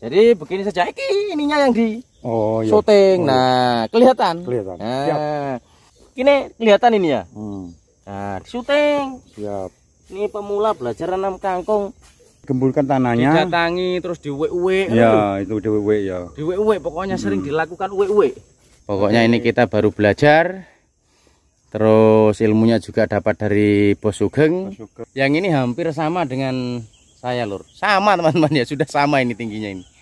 Jadi begini saja, ininya yang di iya. syuting. Nah, kelihatan. Nah, ini kelihatan ini ya. Nah, di syuting. Siap. Ini pemula belajar nanam kangkung. Gembulkan tanahnya. Didatangi terus diuwe-uwe. Ya, itu diuwe ya. Diuwe-uwe, pokoknya sering dilakukan uwe-uwe. Pokoknya ini kita baru belajar. Terus ilmunya juga dapat dari Bos Sugeng. Yang ini hampir sama dengan saya, Lur. Sama teman-teman ya, sudah sama ini tingginya ini.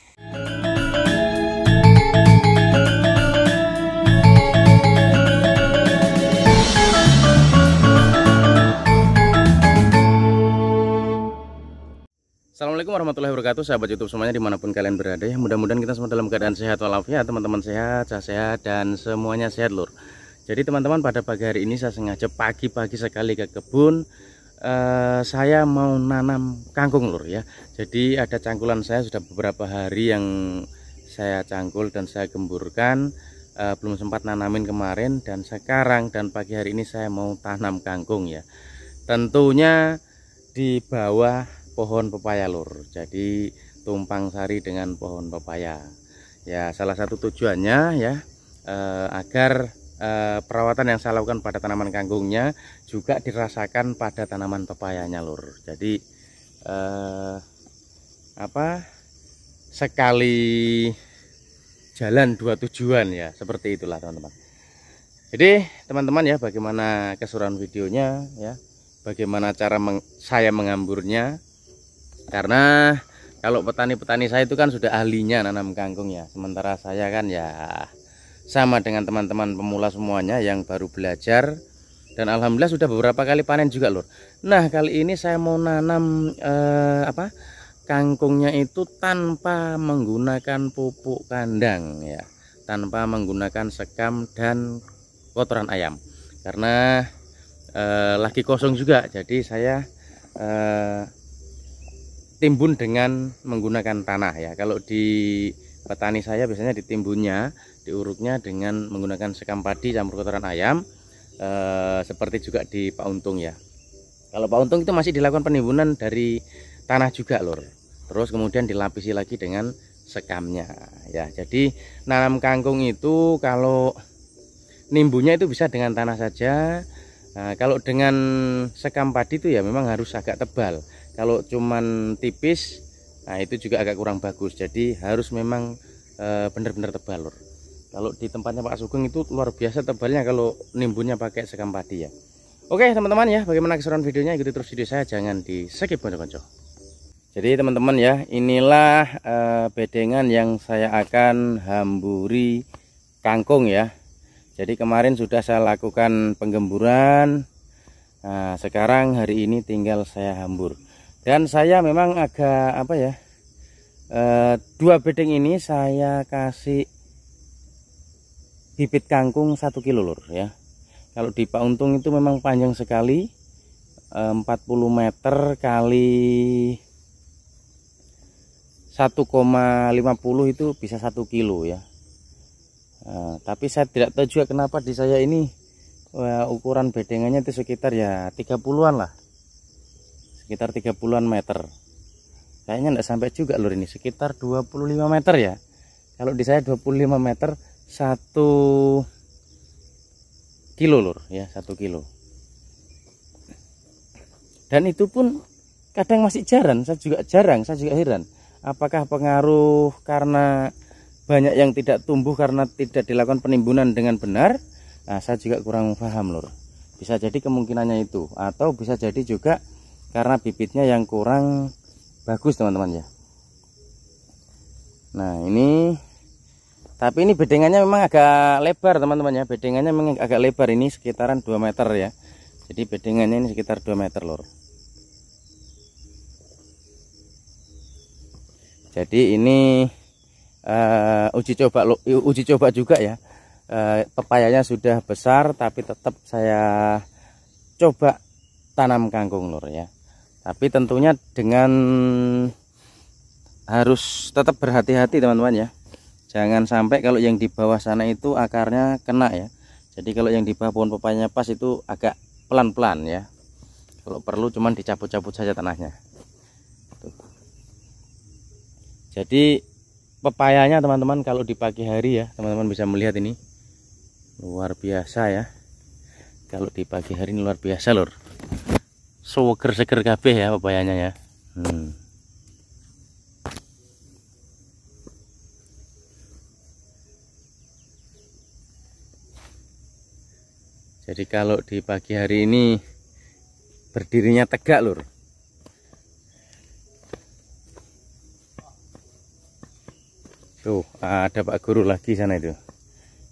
Assalamualaikum warahmatullahi wabarakatuh, sahabat YouTube semuanya dimanapun kalian berada ya. Mudah-mudahan kita semua dalam keadaan sehat walafiat, teman-teman sehat, saya sehat, dan semuanya sehat, Lur. Jadi teman-teman, pada pagi hari ini saya sengaja pagi-pagi sekali ke kebun. Saya mau nanam kangkung, Lur ya. Jadi ada cangkulan saya sudah beberapa hari yang saya cangkul dan saya gemburkan. Belum sempat nanamin kemarin, dan sekarang dan pagi hari ini saya mau tanam kangkung ya. Tentunya di bawah pohon pepaya, Lur. Jadi tumpang sari dengan pohon pepaya. Ya, salah satu tujuannya ya agar perawatan yang saya lakukan pada tanaman kangkungnya juga dirasakan pada tanaman pepayanya, Lur. Jadi sekali jalan dua tujuan ya, seperti itulah teman-teman. Jadi teman-teman ya, bagaimana keseruan videonya ya, bagaimana cara saya mengamburnya. Karena kalau petani-petani saya itu kan sudah ahlinya nanam kangkung ya, sementara saya kan ya sama dengan teman-teman pemula semuanya yang baru belajar, dan alhamdulillah sudah beberapa kali panen juga, Lur. Nah, kali ini saya mau nanam kangkungnya itu tanpa menggunakan pupuk kandang ya, tanpa menggunakan sekam dan kotoran ayam, karena lagi kosong juga. Jadi saya timbun dengan menggunakan tanah ya. Kalau di petani saya biasanya ditimbunnya, diuruknya dengan menggunakan sekam padi campur kotoran ayam, seperti juga di Pak Untung ya. Kalau Pak Untung itu masih dilakukan penimbunan dari tanah juga, Lur. Terus kemudian dilapisi lagi dengan sekamnya ya. Jadi nanam kangkung itu kalau nimbunnya itu bisa dengan tanah saja. Nah, kalau dengan sekam padi itu ya memang harus agak tebal. Kalau cuman tipis, nah itu juga agak kurang bagus. Jadi harus memang benar-benar tebal, Lur. Kalau di tempatnya Pak Sugeng itu luar biasa tebalnya kalau nimbunnya pakai sekam padi ya. Oke teman-teman ya, bagaimana keseruan videonya, ikuti terus video saya, jangan di skip konco-konco. Jadi teman-teman ya, inilah bedengan yang saya akan hamburi kangkung ya. Jadi kemarin sudah saya lakukan penggemburan. Nah, sekarang hari ini tinggal saya hambur. Dan saya memang agak dua bedeng ini saya kasih bibit kangkung 1 kilo, Lur ya. Kalau di Pak Untung itu memang panjang sekali, 40 meter kali 1,50 itu bisa 1 kilo ya. Tapi saya tidak tahu juga kenapa di saya ini ukuran bedengannya itu sekitar ya 30-an lah, sekitar 30-an meter. Kayaknya enggak sampai juga, Lur, ini sekitar 25 meter ya. Kalau di saya 25 meter 1 kilo, Lur ya, 1 kilo. Dan itu pun kadang masih jarang, saya juga heran. Apakah pengaruh karena banyak yang tidak tumbuh karena tidak dilakukan penimbunan dengan benar? Nah, saya juga kurang paham, Lur. Bisa jadi kemungkinannya itu, atau bisa jadi juga karena bibitnya yang kurang bagus, teman-teman ya. Nah, ini tapi ini bedengannya memang agak lebar, teman-teman ya. Bedengannya memang agak lebar, ini sekitaran 2 meter ya. Jadi bedengannya ini sekitar 2 meter, Lur. Jadi ini uji coba juga ya. Pepayanya sudah besar, tapi tetap saya coba tanam kangkung, Lur ya. Tapi tentunya dengan harus tetap berhati-hati, teman-teman ya. Jangan sampai kalau yang di bawah sana itu akarnya kena ya. Jadi kalau yang di bawah pohon pepayanya pas itu agak pelan-pelan ya. Kalau perlu cuman dicabut-cabut saja tanahnya. Tuh. Jadi pepayanya teman-teman kalau di pagi hari ya, teman-teman bisa melihat ini luar biasa ya. Kalau di pagi hari ini luar biasa lur, seger kabeh ya pepayanya ya. Jadi kalau di pagi hari ini berdirinya tegak lur. Tuh ada Pak Guru lagi sana itu.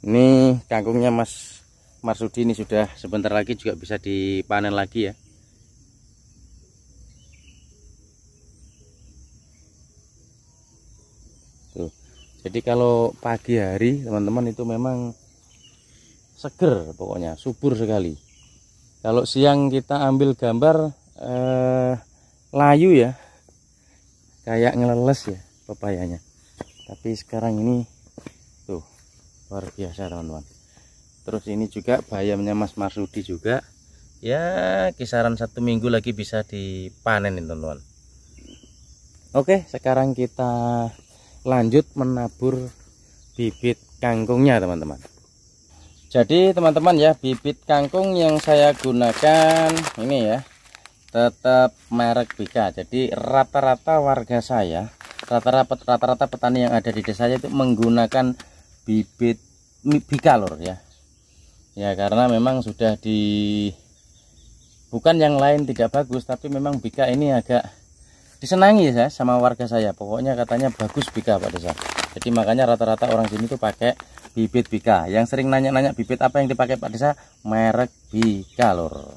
Ini kangkungnya Mas Marsudi ini sudah sebentar lagi juga bisa dipanen lagi ya. Tuh. Jadi kalau pagi hari teman-teman itu memang seger, pokoknya subur sekali. Kalau siang kita ambil gambar layu ya, kayak ngeleles ya pepayanya. Tapi sekarang ini tuh luar biasa teman-teman. Terus ini juga bayamnya Mas Marsudi juga ya, kisaran 1 minggu lagi bisa dipanen ini teman-teman. Oke, sekarang kita lanjut menabur bibit kangkungnya teman-teman. Jadi teman-teman ya, bibit kangkung yang saya gunakan ini ya tetap merek Bika. Jadi rata-rata warga saya, rata-rata petani yang ada di desa itu menggunakan bibit Bika lur ya. Ya karena memang sudah bukan yang lain tidak bagus, tapi memang Bika ini agak disenangi ya sama warga saya. Pokoknya katanya bagus Bika Pak Desa. Jadi makanya rata-rata orang sini tuh pakai bibit Bika. Yang sering nanya-nanya bibit apa yang dipakai Pak Desa, merek Bika lur.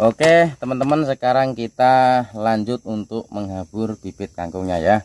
Oke teman-teman, sekarang kita lanjut untuk menghabur bibit kangkungnya ya.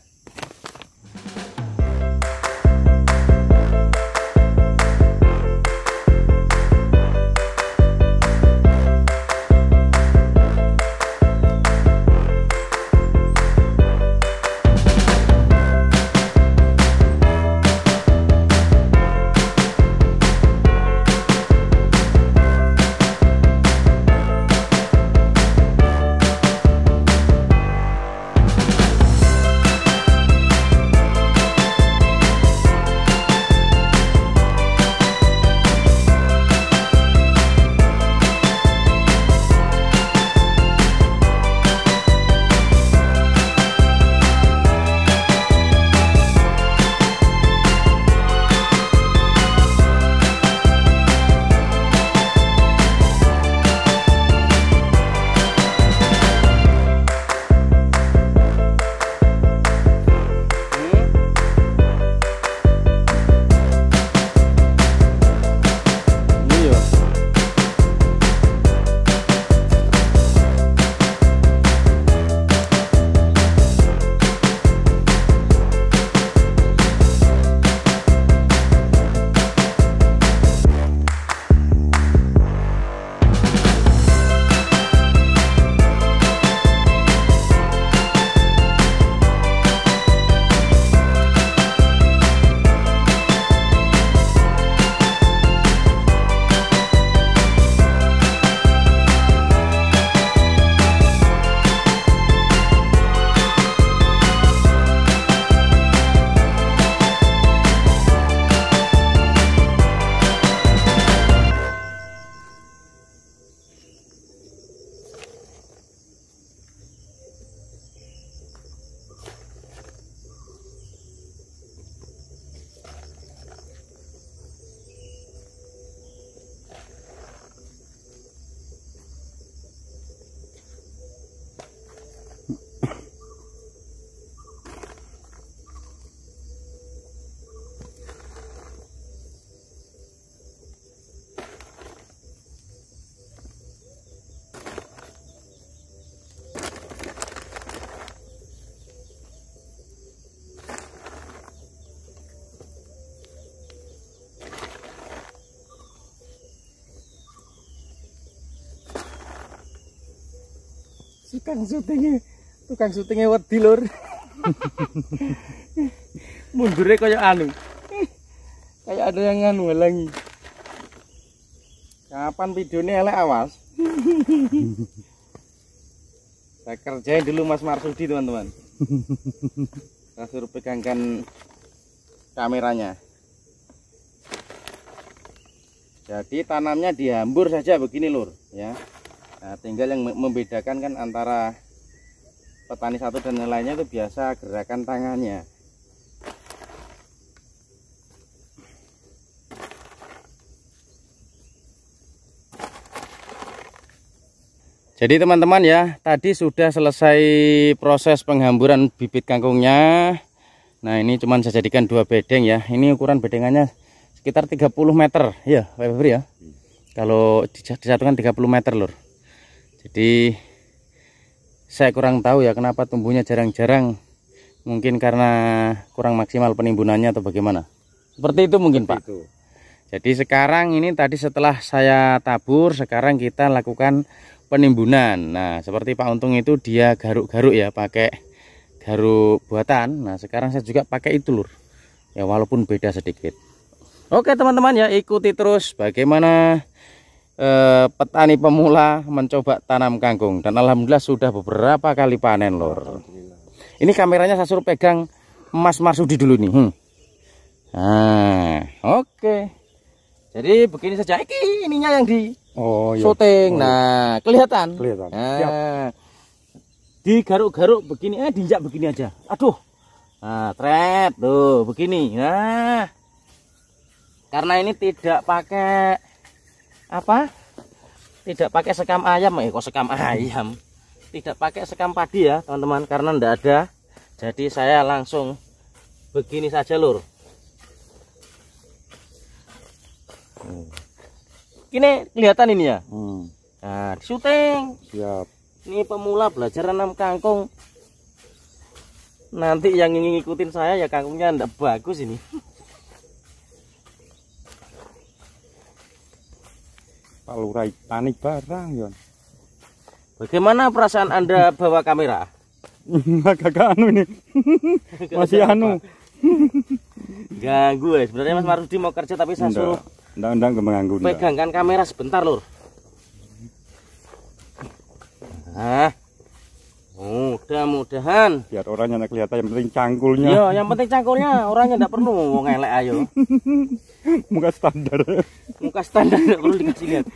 tukang syutingnya wedi lur. Mundurnya kayak anu. Kayak ada yang anu halangi. Kapan videonya elek awas. Saya kerjain dulu Mas Marsudi teman-teman. Saya suruh pegangkan kameranya. Jadi tanamnya dihambur saja begini lur ya. Nah, tinggal yang membedakan kan antara petani satu dan yang lainnya itu biasa gerakan tangannya. Jadi teman-teman ya, tadi sudah selesai proses penghamburan bibit kangkungnya. Nah ini cuman saya jadikan 2 bedeng ya. Ini ukuran bedengannya sekitar 30 meter ya Pak Febri ya. Kalau disatukan 30 meter lur. Jadi saya kurang tahu ya kenapa tumbuhnya jarang-jarang. Mungkin karena kurang maksimal penimbunannya atau bagaimana. Seperti itu mungkin Pak. Jadi sekarang ini tadi setelah saya tabur, sekarang kita lakukan penimbunan. Nah seperti Pak Untung itu dia garuk-garuk ya, pakai garuk buatan. Nah sekarang saya juga pakai itu lur ya, walaupun beda sedikit. Oke teman-teman ya, ikuti terus bagaimana petani pemula mencoba tanam kangkung. Dan alhamdulillah sudah beberapa kali panen lur. Ini kameranya saya suruh pegang Mas Marsudi dulu nih. Nah oke, jadi begini saja. Ininya yang di syuting. Nah, kelihatan. Nah, digaruk-garuk begini, diinjak begini aja. Aduh. Nah, tret tuh begini. Nah, karena ini tidak pakai apa? Tidak pakai sekam ayam. Kok sekam ayam? Tidak pakai sekam padi ya, teman-teman, karena enggak ada. Jadi saya langsung begini saja, lur. Ini kelihatan ini ya. Nah, syuting. Siap. Ini pemula belajar nanam kangkung. Nanti yang ingin ngikutin saya ya kangkungnya enggak bagus ini. Pak Lurah tani barang Yon. Bagaimana perasaan Anda bawa kamera? Agak anu ini. Masih anu. Ganggu ya. Sebenarnya Mas Marsudi mau kerja tapi saya suruh Enggak mengganggu. Pegangkan kamera sebentar lur. Nah, mudah-mudahan biar orangnya enggak kelihatan, yang penting cangkulnya. Iya, yang penting cangkulnya, orangnya enggak perlu wong elek ayo. Muka standar. Muka standar enggak perlu dikasih lihat.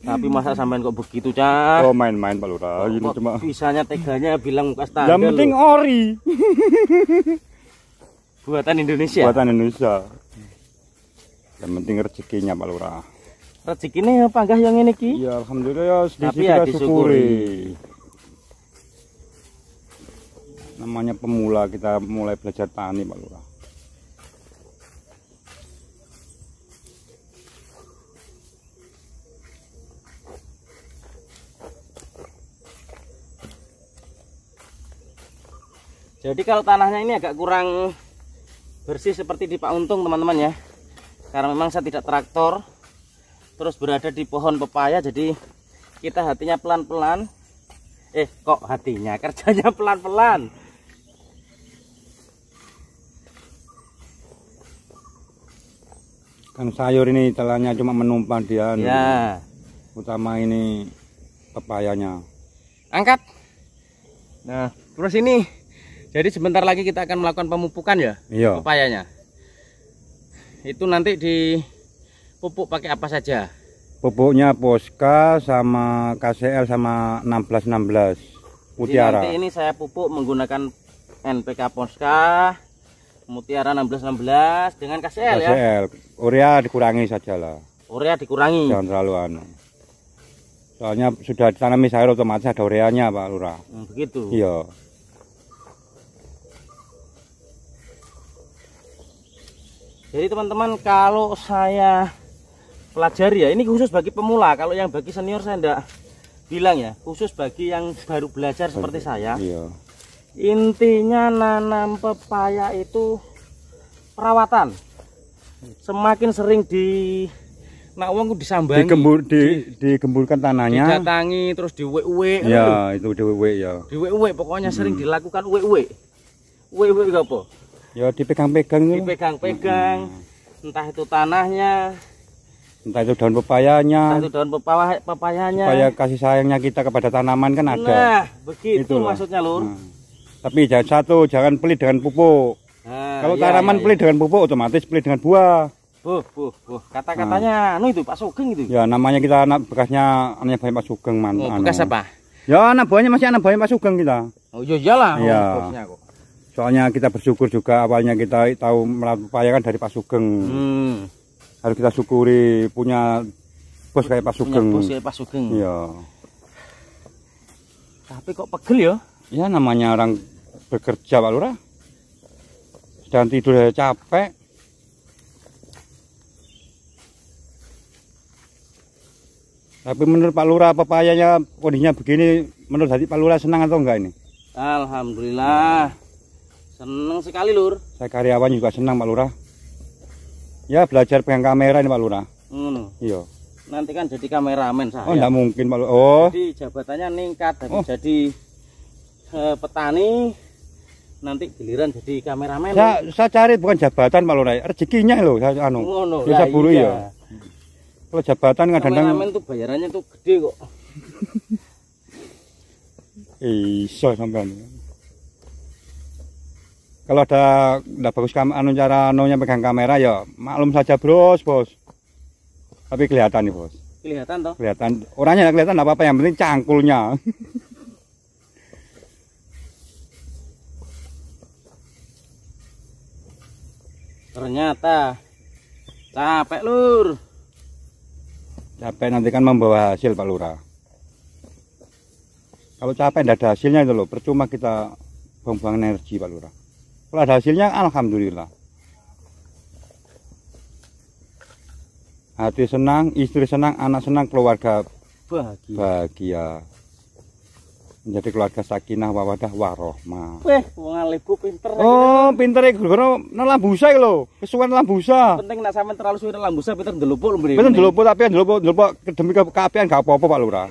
Tapi masa sampean kok begitu, Cah? Oh, main-main Pak Lurah. Ini cuma bisanya teganya bilang muka standar. Yang penting ori. Buatan Indonesia. Buatan Indonesia. Yang penting rezekinya Pak Lurah. Rezekinya apa enggak yang ini ki? Ya alhamdulillah ya, sedikit tapi ya kita syukuri. Namanya pemula, kita mulai belajar tani Pak Lurah. Jadi kalau tanahnya ini agak kurang bersih seperti di Pak Untung teman-teman ya. Karena memang saya tidak traktor, terus berada di pohon pepaya, jadi kita hatinya pelan-pelan. Kok hatinya, kerjanya pelan-pelan. Kan sayur ini telahnya cuma menumpang dia. Ya. Utama ini pepayanya. Angkat. Nah, terus ini. Jadi sebentar lagi kita akan melakukan pemupukan ya. Iya. Pepayanya. Itu nanti dipupuk pakai apa saja? Pupuknya Posca sama KCL sama 1616 Mutiara. Jadi nanti ini saya pupuk menggunakan NPK Posca, Mutiara 1616 dengan KCL ya. KCL, urea dikurangi saja lah. Urea dikurangi. Jangan terlalu anu. Soalnya sudah ditanami sayur otomatis ada ureanya Pak Lurah. Begitu. Iya. Jadi teman-teman, kalau saya pelajari ya, ini khusus bagi pemula. Kalau yang bagi senior saya enggak bilang ya, khusus bagi yang baru belajar seperti saya. Iya. Intinya nanam pepaya itu perawatan. Semakin sering nak wong ku disambangi. Digemburkan tanahnya. Didatangi terus diuwek-uwek. Ya, itu diuwek ya. Diuwek-uwek pokoknya sering dilakukan uwek-uwek. Uwek-uwek apa? Ya dipegang-pegang itu. Dipegang-pegang. Entah itu tanahnya, entah itu daun pepayanya. entah itu daun pepayanya. Supaya kasih sayangnya kita kepada tanaman kan ada. Nah, begitu Itulah. maksudnya, Lur. Tapi jangan pelit dengan pupuk. Nah, Kalau iya, tanaman pelit dengan pupuk otomatis pelit dengan buah. Kata-katanya itu Pak Sugeng itu. Ya namanya kita anak bekasnya anaknya Pak Sugeng man. Bekas apa? Ya anak buahnya masih anak buahnya Pak Sugeng kita. Oh iya iyalah. Iya. Soalnya kita bersyukur juga awalnya kita tahu merawat pepaya kan dari Pak Sugeng. Harus kita syukuri punya bos kayak Pak Sugeng. Bos kayak Pak Sugeng. Iya. Tapi kok pegel ya? Ya namanya orang bekerja Pak Lurah. Sedang tidur capek. Tapi menurut Pak Lurah pepayanya kondisinya begini, menurut hati Pak Lurah senang atau enggak ini? Alhamdulillah. Senang sekali, Lur. Saya karyawan juga senang Pak Lurah. Ya belajar pegang kamera ini Pak Lurah. Iya. Nanti kan jadi kameramen saya. Oh enggak mungkin Pak Lurah. Oh. Jadi jabatannya ningkat dari jadi petani, nanti giliran jadi kameramen. Saya cari bukan jabatan Pak Lurah, rezekinya loh saya anu. Bisa buru ya. Kalau jabatan kadang-kadang kameramen tuh bayarannya tuh gede kok. Iso sampean. Kalau ada bagus cara anunya pegang kamera ya maklum saja bos. Tapi kelihatan nih bos. Kelihatan toh? Kelihatan. Orangnya nggak kelihatan apa-apa yang penting cangkulnya. Ternyata capek, Lur. Capek nanti kan membawa hasil Pak Lurah. Kalau capek tidak ada hasilnya itu loh, percuma kita buang-buang energi Pak Lurah. Kalau ada hasilnya alhamdulillah. Hati senang, istri senang, anak senang, keluarga bahagia. Menjadi keluarga sakinah wawadah warohmah. Wong aleku pinter. Oh, pinter iku lambusa iki lho. Kesuwen lambusa. Penting nek sampean terlalu suwe lambusa pinter ndelupuk lho mrene. Pinter ndelupuk tapi ndelupuk demi keapian gak apa-apa Pak Lurah.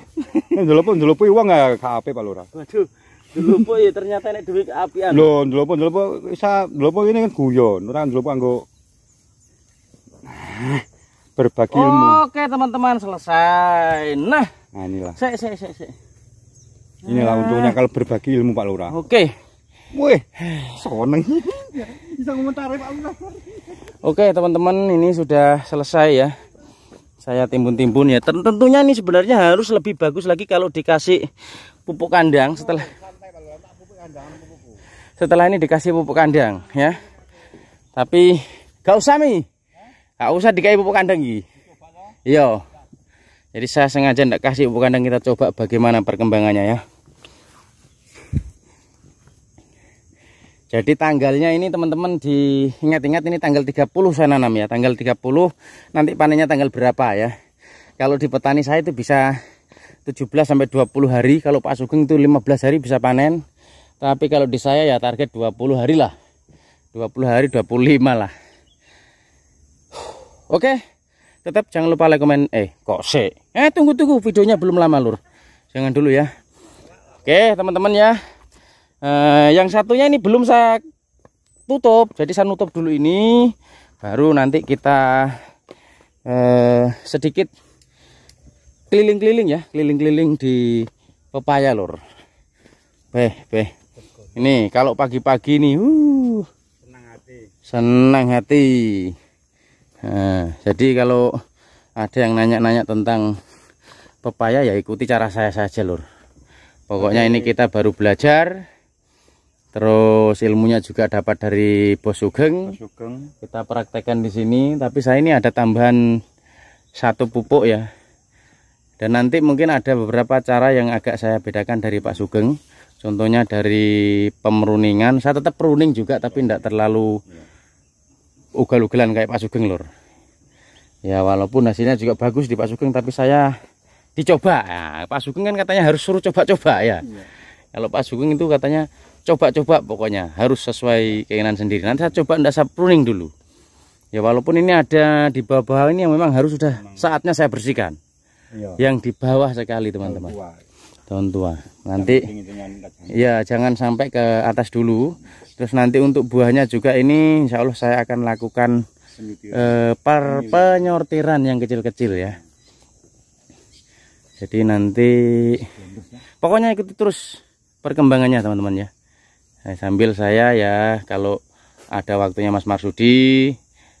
Ndelupuk wong gak ape Pak Lurah. Waduh, ndelupuk ya ternyata nek dhewe keapian. Lho, ndelupuk bisa ndelupuk ini kan guyon, ora ndelupuk anggo berbagi ilmu. Oke, teman-teman selesai. Nah, inilah. Sik. Inilah untungnya kalau berbagi ilmu Pak Lurah. Oke. Wih, seneng. Bisa komentari Pak Lurah. Oke, teman-teman, ini sudah selesai ya. Saya timbun-timbun ya. Tentunya ini sebenarnya harus lebih bagus lagi kalau dikasih pupuk kandang setelah ini dikasih pupuk kandang ya. Tapi gak usah gak usah dikasih pupuk kandang iki. Iya. Jadi saya sengaja tidak kasih pupuk kandang, kita coba bagaimana perkembangannya ya. Jadi tanggalnya ini teman-teman diingat-ingat, ini tanggal 30 saya nanam ya. Tanggal 30 nanti panennya tanggal berapa ya. Kalau di petani saya itu bisa 17 sampai 20 hari. Kalau Pak Sugeng itu 15 hari bisa panen. Tapi kalau di saya ya target 20 hari lah. 20 hari 25 lah. Oke. Tetap jangan lupa like, komen. Tunggu videonya belum lama Lur. Jangan dulu ya. Oke teman-teman ya. Yang satunya ini belum saya tutup, jadi saya nutup dulu ini, baru nanti kita sedikit keliling-keliling ya, keliling-keliling di pepaya Lur. Ini kalau pagi-pagi nih, senang hati. Nah, jadi kalau ada yang nanya-nanya tentang pepaya ya ikuti cara saya saja Lur. Pokoknya ini kita baru belajar. Terus ilmunya juga dapat dari Bos Sugeng. Kita praktekkan di sini. Tapi saya ini ada tambahan satu pupuk ya. Dan nanti mungkin ada beberapa cara yang agak saya bedakan dari Pak Sugeng. Contohnya dari pemeruningan. Saya tetap pruning juga, tapi tidak terlalu ugal-ugalan kayak Pak Sugeng Lur. Ya walaupun hasilnya juga bagus di Pak Sugeng, tapi saya dicoba. Ya, Pak Sugeng kan katanya harus suruh coba-coba ya. Kalau Pak Sugeng itu katanya coba-coba, pokoknya harus sesuai keinginan sendiri. Nanti saya coba, ndak saya pruning dulu Ya walaupun ini ada di bawah-bawah ini yang memang harus sudah saatnya saya bersihkan. Iya. Yang di bawah sekali teman-teman. Daun tua. Nanti ya jangan sampai ke atas dulu. Terus nanti untuk buahnya juga ini insya Allah saya akan lakukan penyortiran yang kecil-kecil ya. Jadi nanti pokoknya ikuti terus perkembangannya teman-teman ya. Nah, sambil saya ya kalau ada waktunya Mas Marsudi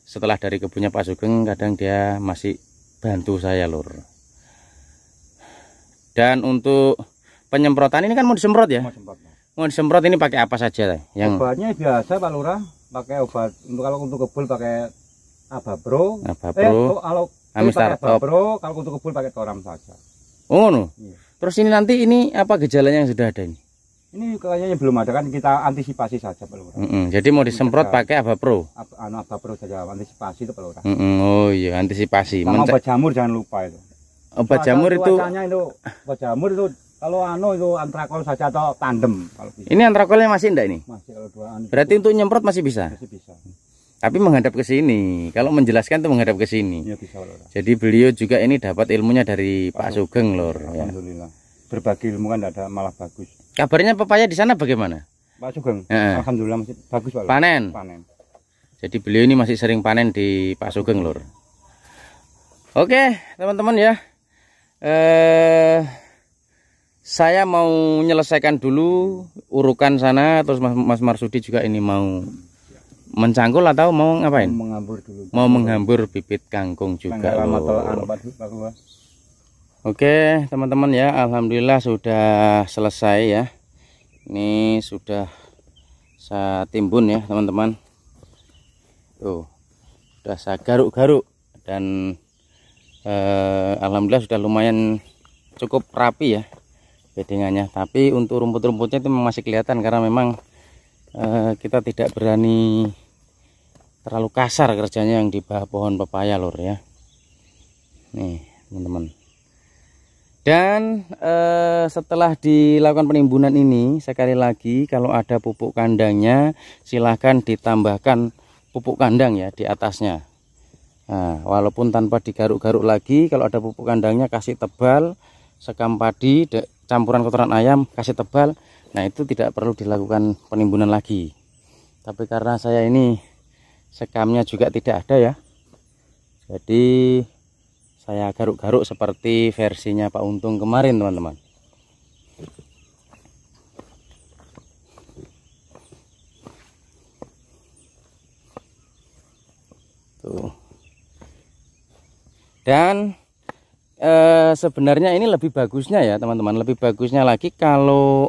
setelah dari kebunnya Pak Sugeng kadang dia masih bantu saya lur. Dan untuk penyemprotan ini kan mau disemprot ya? Mau disemprot ini pakai apa saja? Yang obatnya biasa Pak Lurah, pakai obat kalau untuk kebun pakai Abapro. Kalau Amistar Top. Abapro, kalau untuk kebun pakai Toram saja. Oh no. Iya. Terus ini nanti ini apa gejalanya yang sudah ada ini? Ini kayaknya belum ada kan kita antisipasi saja Pak Lurah. Jadi mau disemprot pakai Abapro. Abapro saja antisipasi itu Pak Lurah. Oh iya antisipasi. Sama obat jamur jangan lupa itu. Obat jamur itu. Obat jamur itu kalau itu antrakol saja atau tandem kalau bisa. Ini antrakolnya masih enggak ini? Masih kalau dua. Berarti untuk nyemprot masih bisa. Masih bisa. Tapi menghadap ke sini. Kalau menjelaskan itu menghadap ke sini. Ya, bisa, Lur. Jadi beliau juga ini dapat ilmunya dari Pak Sugeng lur. Alhamdulillah. Berbagi ilmu kan tidak ada malah bagus. Kabarnya pepaya di sana bagaimana? Pak Sugeng. Alhamdulillah masih bagus Pak. Panen. Jadi beliau ini masih sering panen di Pak Sugeng lur. Oke teman-teman ya. Saya mau menyelesaikan dulu urukan sana. Terus Mas Marsudi juga ini mau mencangkul atau mau ngapain? Menghambur dulu. Mau menghambur bibit kangkung juga. Oke teman-teman ya, alhamdulillah sudah selesai ya. Ini sudah saya timbun ya teman-teman. Tuh, sudah saya garuk-garuk dan alhamdulillah sudah lumayan cukup rapi ya bedengannya. Tapi untuk rumput-rumputnya itu masih kelihatan karena memang kita tidak berani terlalu kasar kerjanya yang di bawah pohon pepaya lur ya. Nih teman-teman. Dan setelah dilakukan penimbunan ini sekali lagi kalau ada pupuk kandangnya silahkan ditambahkan pupuk kandang ya di atasnya. Nah, walaupun tanpa digaruk-garuk lagi, kalau ada pupuk kandangnya kasih tebal, sekam padi campuran kotoran ayam kasih tebal. Nah itu tidak perlu dilakukan penimbunan lagi. Tapi karena saya ini sekamnya juga tidak ada ya, jadi saya garuk-garuk seperti versinya Pak Untung kemarin teman-teman. Tuh. Dan sebenarnya ini lebih bagusnya ya teman-teman, lebih bagusnya lagi kalau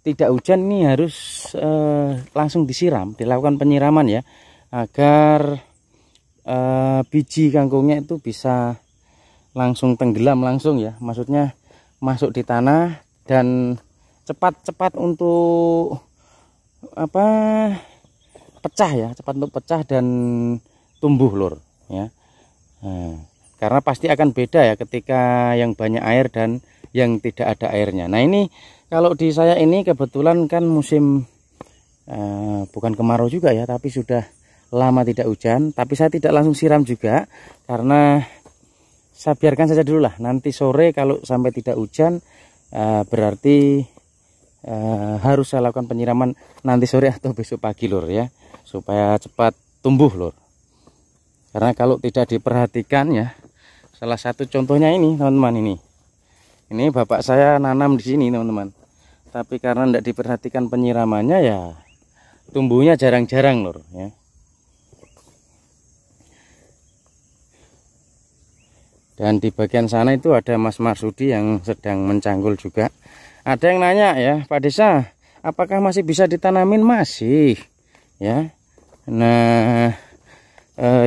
tidak hujan ini harus langsung disiram, dilakukan penyiraman ya, agar biji kangkungnya itu bisa langsung tenggelam langsung ya, maksudnya masuk di tanah dan cepat untuk apa pecah ya, cepat untuk pecah dan tumbuh lur ya. Nah, karena pasti akan beda ya ketika yang banyak air dan yang tidak ada airnya. Nah ini kalau di saya ini kebetulan kan musim bukan kemarau juga ya, tapi sudah lama tidak hujan. Tapi saya tidak langsung siram juga karena saya biarkan saja dulu lah. Nanti sore kalau sampai tidak hujan berarti harus saya lakukan penyiraman nanti sore atau besok pagi lur ya, supaya cepat tumbuh lur. Karena kalau tidak diperhatikan ya, salah satu contohnya ini teman-teman, ini bapak saya nanam di sini teman-teman, tapi karena tidak diperhatikan penyiramannya ya tumbuhnya jarang-jarang lur ya. Dan di bagian sana itu ada Mas Marsudi yang sedang mencangkul juga. Ada yang nanya ya, Pak Desa, apakah masih bisa ditanamin? Masih ya. Nah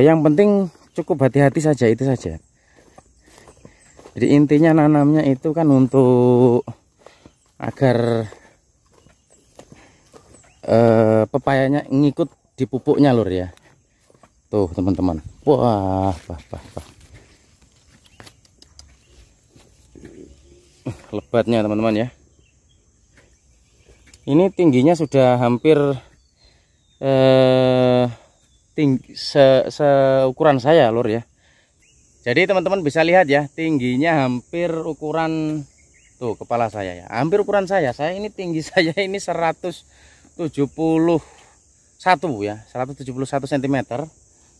yang penting cukup hati-hati saja, itu saja. Jadi intinya nanamnya itu kan untuk agar pepayanya ngikut di pupuknya lur ya. Tuh teman-teman, wah. Lebatnya teman-teman ya. Ini tingginya sudah hampir 3 tinggi seukuran saya lur ya. Jadi teman-teman bisa lihat ya, tingginya hampir ukuran tuh kepala saya ya. Hampir ukuran saya. Saya ini tinggi saya ini 171 ya, 171 cm.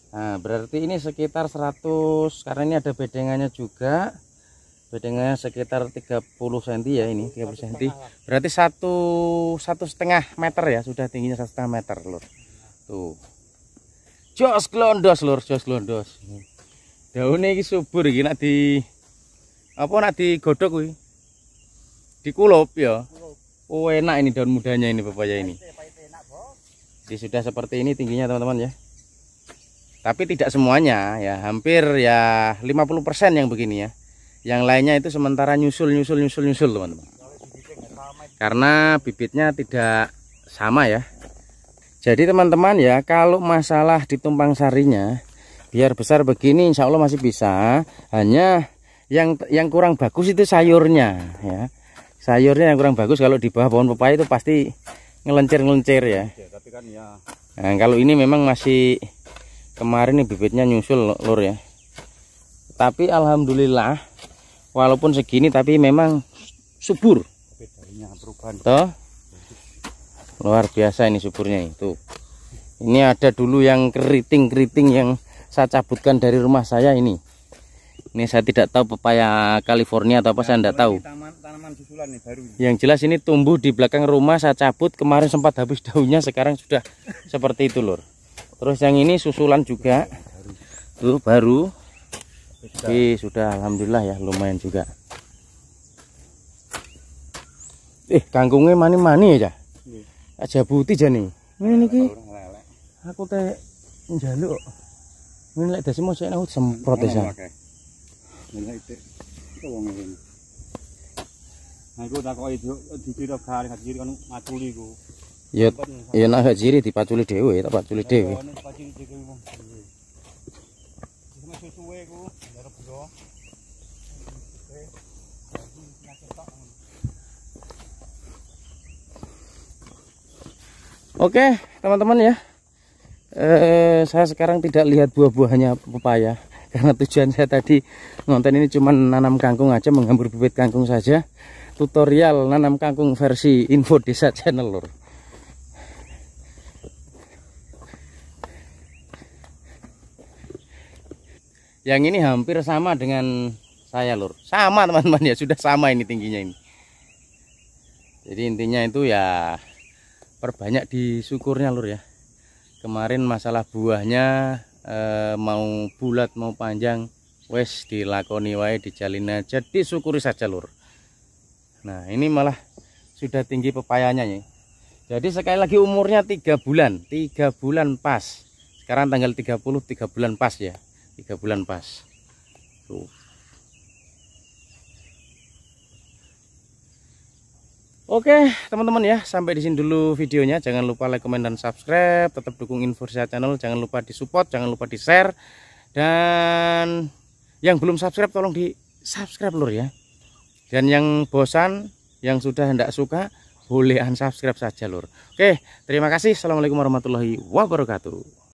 Nah, berarti ini sekitar 100 karena ini ada bedengannya juga. Bedengannya sekitar 30 cm ya, ini 30 cm. Berarti 1,5 meter ya, sudah tingginya 1,5 meter lur. Tuh. Jos glondos lur, jos glondos. Daunnya ini subur iki nak di apa nak digodhog kuwi. Dikulup ya. Oh enak ini daun mudanya ini pepaya ini. Jadi sudah seperti ini tingginya teman-teman ya. Tapi tidak semuanya ya, hampir ya 50% yang begini ya. Yang lainnya itu sementara nyusul teman-teman. Karena bibitnya tidak sama ya. Jadi teman-teman ya, kalau masalah ditumpang sarinya biar besar begini insya Allah masih bisa. Hanya yang kurang bagus itu sayurnya ya. Sayurnya yang kurang bagus kalau di bawah pohon pepaya itu pasti ngelencir ya. Nah, kalau ini memang masih kemarin nih bibitnya nyusul lur ya. Tapi alhamdulillah walaupun segini tapi memang subur. Toh luar biasa ini suburnya itu. Ini ada dulu yang keriting yang saya cabutkan dari rumah saya ini. Ini saya tidak tahu pepaya California atau apa, saya tidak tahu. Tanaman susulan nih baru. Yang jelas ini tumbuh di belakang rumah, saya cabut kemarin sempat habis daunnya, sekarang sudah seperti itu lur. Terus yang ini susulan juga. Tuh baru. Tapi sudah alhamdulillah ya lumayan juga. Kangkungnya mani-mani aja. Aja putih jani. Ini ki. Aku teh njaluk. Ini lek dasi mau saya semprot ya. Ya nak gak jiri dipaculi dhewe, tak paculi dhewe. Oke teman-teman ya, saya sekarang tidak lihat buah-buahnya pepaya karena tujuan saya tadi ngonten ini cuma nanam kangkung aja, menghambur bibit kangkung saja. Tutorial nanam kangkung versi Info Desa Channel lur. Yang ini hampir sama dengan saya lur, sama teman-teman ya, sudah sama ini tingginya ini. Jadi intinya itu ya perbanyak di syukurnya lur ya. Kemarin masalah buahnya mau bulat mau panjang wes dilakoni wae, dijalin aja, disyukuri saja lur. Nah ini malah sudah tinggi pepayanya ya. Jadi sekali lagi umurnya 3 bulan, 3 bulan pas. Sekarang tanggal 30, 3 bulan pas ya, 3 bulan pas. Tuh. Oke teman-teman ya, sampai di sini dulu videonya. Jangan lupa like, komen, dan subscribe. Tetap dukung Info Desa Channel. Jangan lupa di support, jangan lupa di share. Dan yang belum subscribe tolong di subscribe lur ya. Dan yang bosan, yang sudah hendak suka, boleh unsubscribe saja lur. Oke, terima kasih. Assalamualaikum warahmatullahi wabarakatuh.